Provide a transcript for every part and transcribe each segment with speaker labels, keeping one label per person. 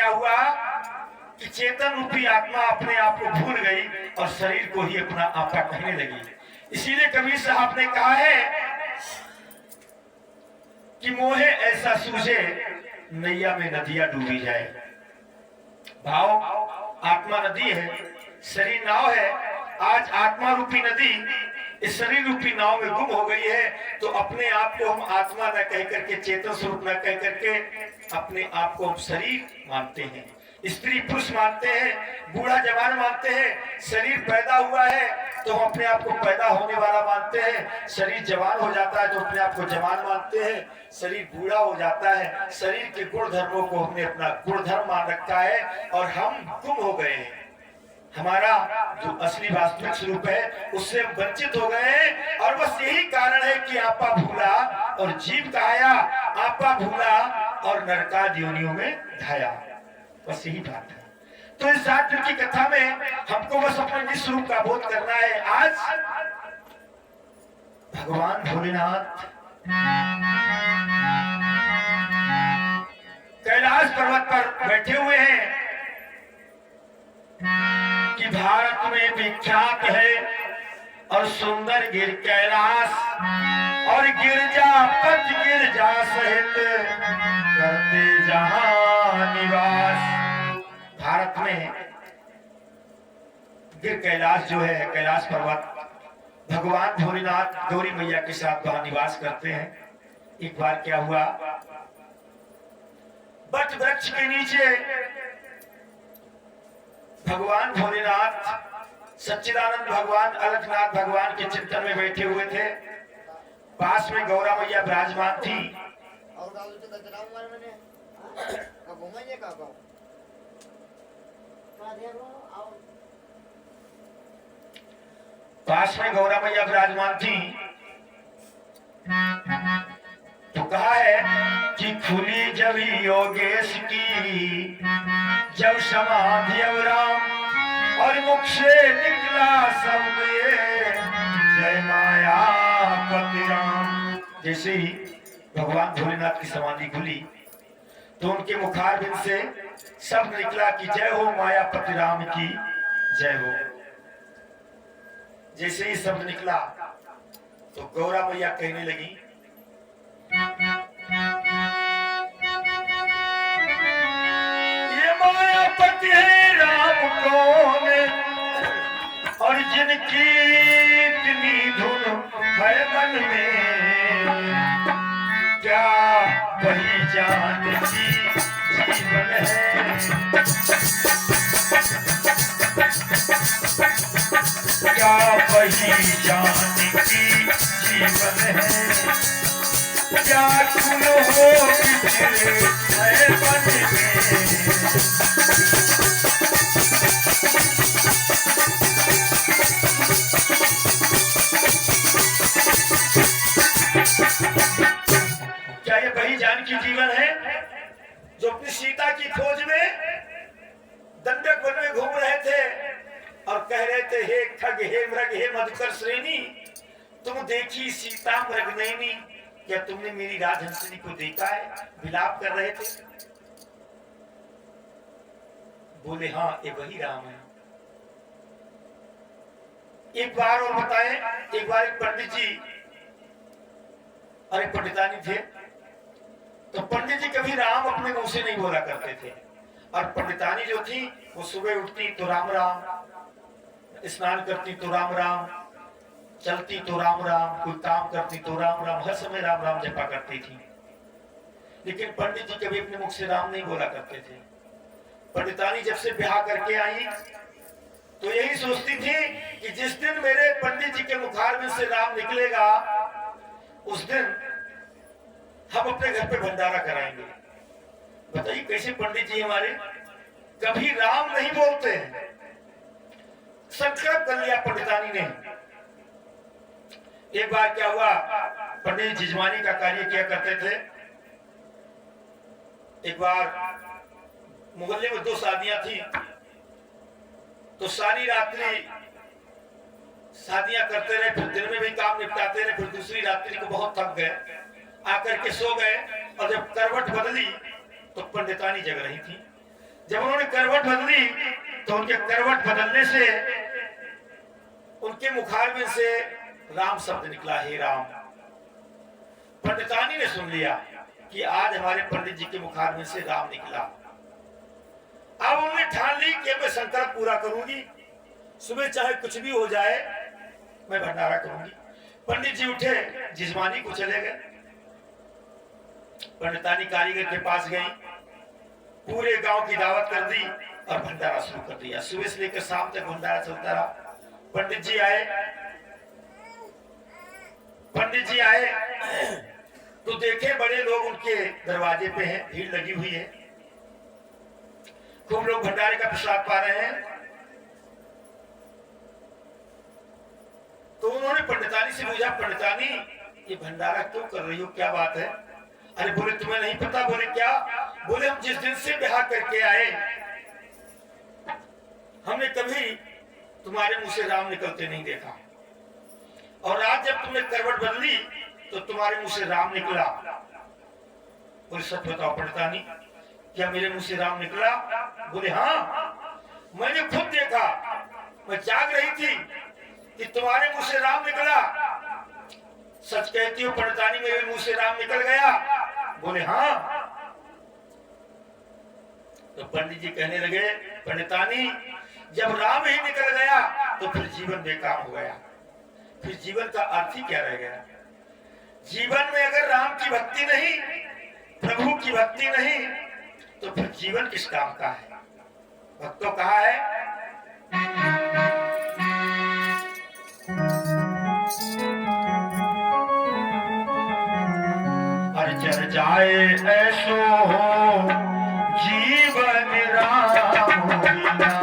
Speaker 1: क्या हुआ कि चेतन रूपी आत्मा अपने आप को भूल गई और शरीर को ही अपना आपा कहने लगी। इसीलिए कबीर साहब ने कहा है कि मोहे ऐसा सूझे नैया में नदियां डूबी जाए। भाव आत्मा नदी है, शरीर नाव है। आज आत्मा रूपी नदी इस शरीर रूपी नाव में गुम हो गई है, तो अपने आप को हम आत्मा न कह करके, चेतन स्वरूप न कह करके अपने आप को हम शरीर मानते हैं, स्त्री पुरुष मानते हैं, बूढ़ा जवान मानते हैं। शरीर पैदा हुआ है तो हम अपने आप को पैदा होने वाला मानते हैं, शरीर जवान हो जाता है तो अपने आप को जवान मानते हैं, शरीर बूढ़ा हो जाता है, शरीर के गुण धर्मों को हमने अपना गुण धर्म मान रखा है और हम गुम हो गए हैं। हमारा जो असली वास्तविक स्वरूप है उससे हम वंचित हो गए हैं। और बस यही कारण है कि आपा भूला और जीव कहाया, आपा भूला और नरकादि योनियों में ढाया। बस यही बात है। तो इस शास्त्र की कथा में हमको बस अपने निज स्वरूप का बोध करना है। आज भगवान भोलेनाथ कैलाश पर्वत पर बैठे हुए हैं कि भारत में विख्यात है और सुंदर गिर कैलाश और गिरजा पच गिरजा सहित करते जहां निवास। भारत में गिर कैलाश जो है, कैलाश पर्वत, भगवान भोलेनाथ गौरी मैया के साथ वहां निवास करते हैं। एक बार क्या हुआ, बट वृक्ष के नीचे भगवान भोलेनाथ सच्चिदानंद भगवान अलखनाथ भगवान के चिंतन में बैठे हुए थे। पास में गौरा मैया विराजमान थी। पास में गौरा मैया विराजमान थी। तो कहा है कि खुली जब योगेश की जब समाधि राम और मुख से निकला शब्द जय माया पति राम। जैसे ही भगवान भोलेनाथ की समाधि खुली तो उनके मुखारबिंद से शब्द निकला कि जय हो मायापति राम की जय हो। जैसे ही शब्द निकला तो गौरा मैया कहने लगी, ये मायापति है राम कौन और जिनकी इतनी धुन है मन में, क्या वही जानती जीवन है, क्या वही जानती जीवन है, क्या तुम हो बिछड़े है मन में। क्या ये वही जानकी जीवन है जो अपनी सीता की खोज में दंडक वन में घूम रहे थे और कह रहे थे, हे खग हे मृग हे मधुकर श्रेणी, तुम देखी सीता मृगनयनी, क्या तुमने मेरी राजहंसिनी को देखा है? विलाप कर रहे थे। बोले हाँ ये वही राम है। एक बार और बताएं, एक बार एक पंडित जी और एक पंडितानी थे। तो पंडित जी कभी राम अपने मुंह से नहीं बोला करते थे और पंडितानी जो थी वो सुबह उठती तो राम राम, स्नान करती तो राम राम, चलती तो राम राम, कोई काम करती तो राम राम, हर समय राम राम जपा करती थी। लेकिन पंडित जी कभी अपने मुख से राम नहीं बोला करते थे। पंडितानी जब से ब्याह करके आई तो यही सोचती थी कि जिस दिन मेरे पंडित जी के मुखार में से राम निकलेगा उस दिन हम अपने घर पे भंडारा कराएंगे। बताइए कैसे पंडित जी हमारे कभी राम नहीं बोलते हैं। संकल्प कर लिया पंडितानी ने। एक बार क्या हुआ, पंडित जिजमानी का कार्य किया करते थे। एक बार मोहल्ले में 2 शादियां थी तो सारी रात्रि शादियां करते रहे, फिर दिन में भी काम निपटाते रहे, फिर दूसरी रात्रि को बहुत थक गए, आकर के सो गए और जब करवट बदली तो पंडितानी जग रही थी। जब उन्होंने करवट बदली तो उनके करवट बदलने से उनके मुखार में से राम शब्द निकला, हे राम। पंडितानी ने सुन लिया कि आज हमारे पंडित जी के मुखार में से राम निकला। अब उन्होंने ठान ली कि मैं संकल्प पूरा करूंगी, सुबह चाहे कुछ भी हो जाए मैं भंडारा करूंगी। पंडित जी उठे, जिजमानी को चले गए। पंडितानी कारीगर के पास गई, पूरे गांव की दावत कर दी और भंडारा शुरू कर दिया। सुबह से लेकर शाम तक भंडारा चलता रहा। पंडित जी आए तो देखे बड़े लोग उनके दरवाजे पे हैं, भीड़ लगी हुई है, खूब लोग भंडारे का प्रसाद पा रहे हैं। तो उन्होंने पंडितानी से पूछा, पंडितानी ये भंडारा क्यों कर रही हो, क्या बात है? अरे बोले तुम्हें नहीं पता? बोले क्या? बोले हम जिस दिन से ब्याह करके आए हमने कभी तुम्हारे मुंह से राम निकलते नहीं देखा, और आज जब तुमने करवट बदली तो तुम्हारे मुंह से राम निकला। बोले सच बताओ पंडितानी, क्या मेरे मुंह से राम निकला? बोले हाँ, मैंने खुद देखा, मैं जाग रही थी कि तुम्हारे मुंह से राम निकला। सच कहती हो पंडितानी, मेरे मुंह से राम निकल गया? बोले हाँ। तो पंडित जी कहने लगे, पंडितानी जब राम ही निकल गया तो फिर जीवन बेकार हो गया, फिर जीवन का अर्थ ही क्या रह गया? जीवन में अगर राम की भक्ति नहीं, प्रभु की भक्ति नहीं, तो फिर जीवन किस काम का है? भक्तों कहा है, अर्चन जाए ऐसो हो जीवन राम बिना।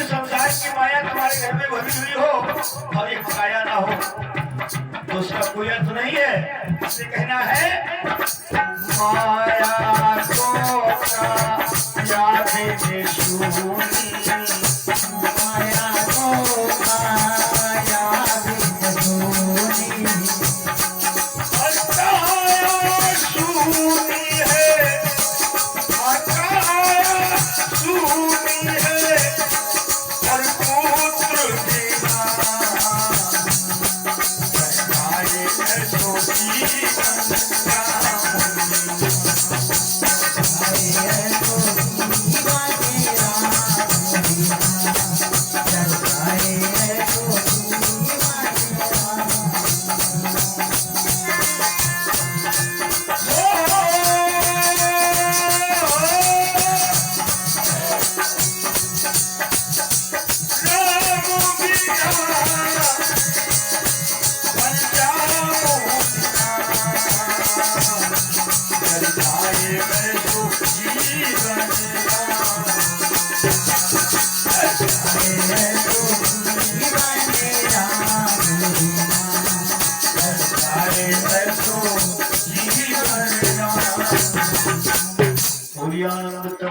Speaker 1: संसार की माया तुम्हारे घर में भरी हुई हो, और एक काया ना हो तो उसका कोई अर्थ नहीं है। इसे कहना है माया को याद में शूनी, माया को याद में शूनी, शूनी है शूनी है और पुत्र बिना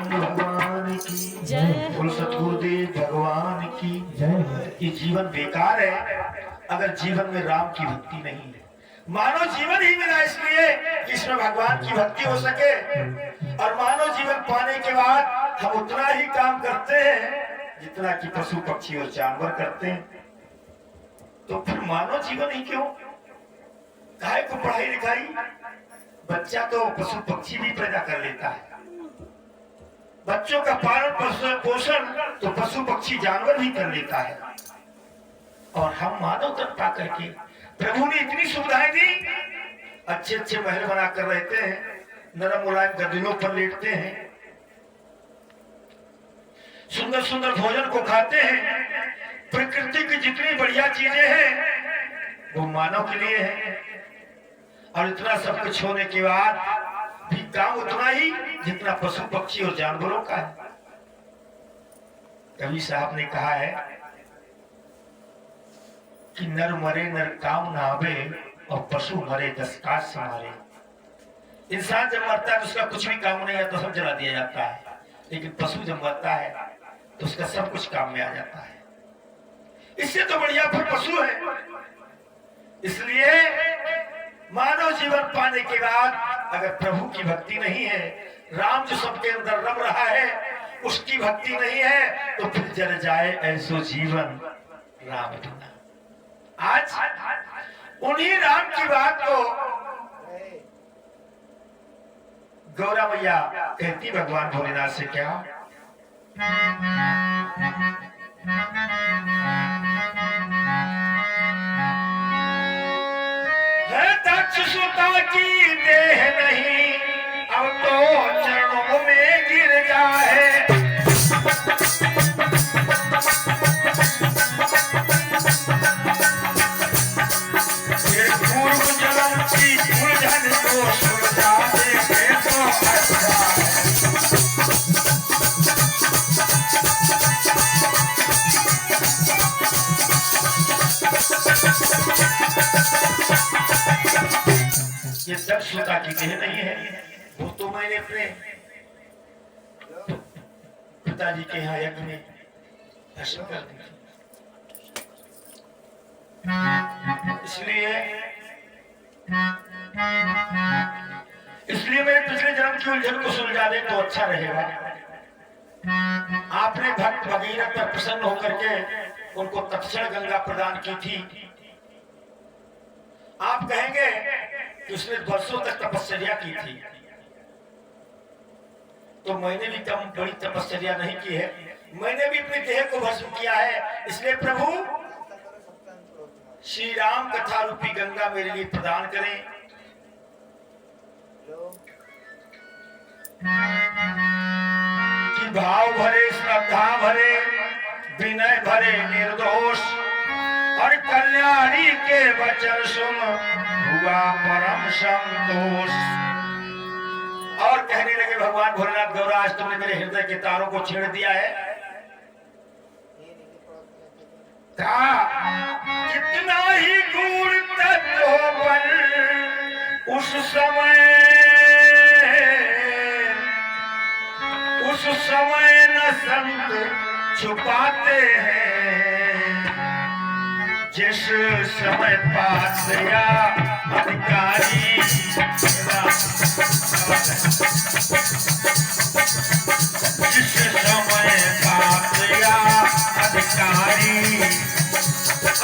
Speaker 1: भगवान की जय, बोल सतगुरुदेव भगवान की जय। ये जीवन बेकार है अगर जीवन में राम की भक्ति नहीं है। मानव जीवन ही मिला इसलिए कि इसमें भगवान की भक्ति हो सके, और मानव जीवन पाने के बाद हम उतना ही काम करते हैं जितना कि पशु पक्षी और जानवर करते हैं। तो फिर मानव जीवन ही क्यों? काहे को पढ़ाई लिखाई? बच्चा तो पशु पक्षी भी पैदा कर लेता है, बच्चों का पालन पोषण तो पशु पक्षी जानवर भी कर लेता है, और हम मानव तक पा करके प्रभु ने इतनी सुविधाएं दी। अच्छे अच्छे महल बनाकर रहते हैं, नरम मुलायम गद्दियों पर लेटते हैं, सुंदर सुंदर भोजन को खाते हैं। प्रकृति की जितनी बढ़िया चीजें हैं वो मानव के लिए है, और इतना सब कुछ होने के बाद भी काम उतना ही जितना पशु पक्षी और जानवरों का है। कवि साहब ने कहा है कि नर मरे नर काम ना आवे और पशु मरे 10 काज से मारे। इंसान जब मरता है तो उसका कुछ भी काम नहीं आता, सब जला दिया जाता है, लेकिन पशु जब मरता है तो उसका सब कुछ काम में आ जाता है। इससे तो बढ़िया फिर पशु है। इसलिए मानव जीवन पाने के बाद अगर प्रभु की भक्ति नहीं है, राम जो सबके अंदर रम रहा है उसकी भक्ति नहीं है, तो फिर जल जाए ऐसो जीवन राम बिना। आज उन्हीं राम की बात को गौरा मैया कहती भगवान भोलेनाथ से, क्या है दक्ष सुता की देह नहीं अब तो चरणों में गिर जाए। पूर्व जन्म की उलझन को सुलझा देंगे तो अच्छा है। ये दक्षता की देह नहीं है, वो तो मैंने अपने पिताजी के यहाँ यज्ञ में भस्म कर दी। इसलिए मेरे पिछले जन्म की उलझन को सुलझा दे तो अच्छा रहेगा। आपने भक्त भगीरथ पर प्रसन्न होकर के उनको तत्क्षण गंगा प्रदान की थी। आप कहेंगे कि उसने वर्षों तक तपस्या की थी, तो मैंने भी कम बड़ी तपस्या नहीं की है, मैंने भी अपने देह को भस्म किया है। इसलिए प्रभु श्री राम कथा रूपी गंगा मेरे लिए प्रदान करें। कि भाव भरे, श्रद्धा भरे, विनय भरे, निर्दोष और कल्याणी के वचन सुन हुआ परम संतोष। और कहने लगे भगवान भोलेनाथ, गौरा आज तुमने मेरे हृदय के तारों को छेड़ दिया है। कहा उस समय न संत छुपाते हैं, जिस समय पास या अधिकारी, जिस समय पास या अधिकारी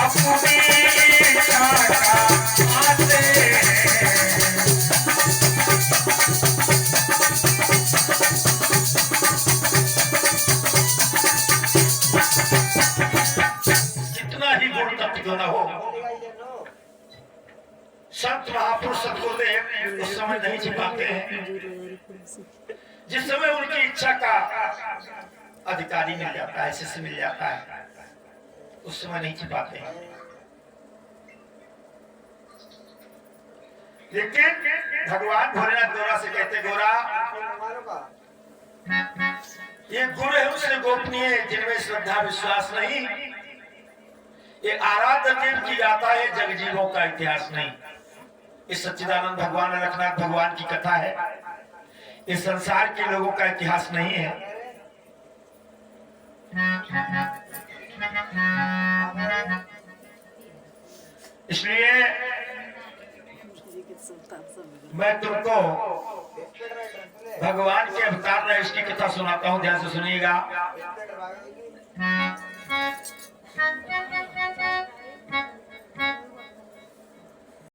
Speaker 1: अपनी इच्छा का आते हैं। कितना ही गुण तत्व क्यों न हो, संत महापुरुष सतगुरुदेव उस समय नहीं छिपाते हैं। जिस समय उनकी इच्छा का अधिकारी मिल जाता है, शिष्य मिल जाता है, उस समय नहीं छिपाते हैं। लेकिन भगवान भोलेनाथ गोरा से कहते, गोरा ये गुरु है उससे गोपनीय, जिनमें श्रद्धा विश्वास नहीं, ये आराध्य देव की गाथा है, जगजीवों का इतिहास नहीं। इस सच्चिदानंद भगवान अलखनाथ भगवान की कथा है, इस संसार के लोगों का इतिहास नहीं है। इसलिए मैं तुमको भगवान के अवतार रहे की कथा सुनाता हूं, ध्यान से सुनिएगा।